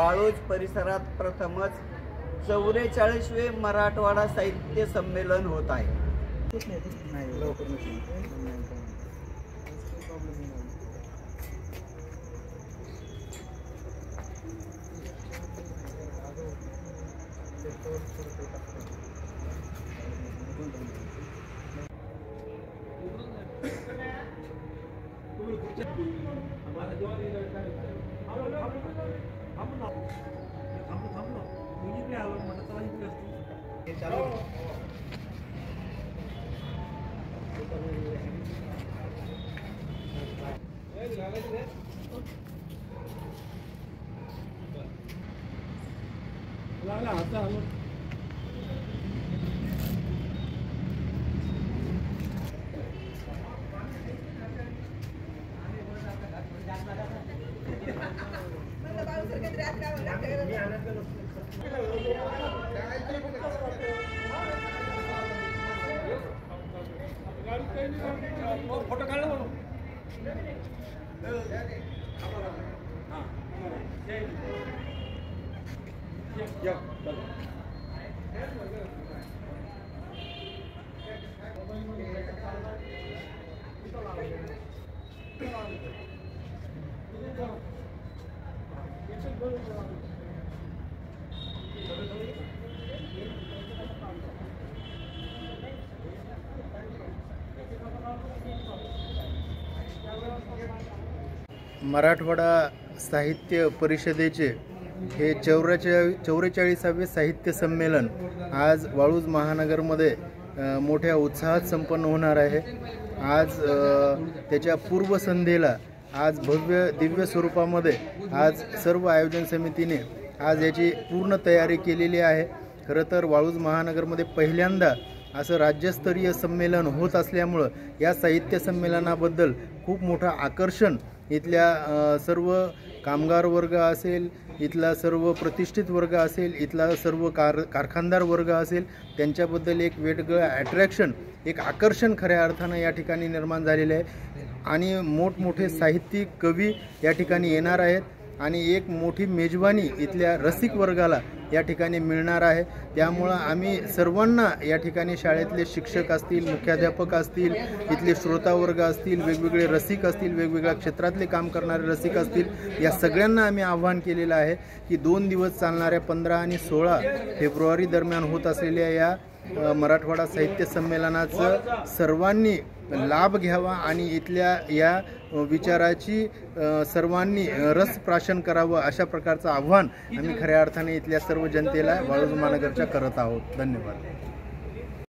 वाळूज परिसरात प्रथमच 44वे मराठवाडा साहित्य संमेलन होत आहे। फोटो काढला म्हणून मराठवाडा साहित्य परिषदेचे हे 44वे साहित्य संमेलन आज वाळूज महानगरमध्ये मोठ्या उत्साहात संपन्न होणार आहे। आज त्याच्या पूर्वसंध्येला आज भव्य दिव्य स्वरूपामध्ये आज सर्व आयोजन समितीने आज याची पूर्ण तयारी केलेली आहे। खरं तर वाळूज महानगरमध्ये पहिल्यांदा असं राज्यस्तरीय संमेलन होत असल्यामुळं या साहित्य संमेलनाबद्दल खूप मोठं आकर्षण इथल्या सर्व कामगार वर्ग असेल, इथला सर्व प्रतिष्ठित वर्ग असेल, इथला सर्व कारखानदार वर्ग असेल, त्यांच्याबद्दल एक वेगळं अट्रॅक्शन, एक आकर्षण खऱ्या अर्थानं या ठिकाणी निर्माण झालेले आहे। आणि मोठमोठे साहित्यिक कवी या ठिकाणी येणार आहेत आणि एक मोठी मेजवानी इथल्या रसिक वर्गाला या ठिकाणी मिळणार आहे। त्यामुळं आम्ही सर्वांना या ठिकाणी शाळेतले शिक्षक असतील, मुख्याध्यापक असतील, इथले श्रोता वर्ग असतील, वेगवेगळे रसिक असतील, वेगवेगळ्या क्षेत्रातले काम करणारे रसिक असतील, या सगळ्यांना आम्ही आव्हान केलेलं आहे की 2 दिवस चालणाऱ्या 15 आणि 16 फेब्रुवारी दरम्यान होत असलेल्या या मराठवाडा साहित्य संमेलनाचं सर्वांनी लाभ घ्यावा आणि इथल्या या विचाराची सर्वांनी रसप्राशन करावं, अशा प्रकारचं आव्हान आम्ही खऱ्या अर्थाने इथल्या सर्व जनतेला वाळूज महानगरच्या करत आहोत। धन्यवाद।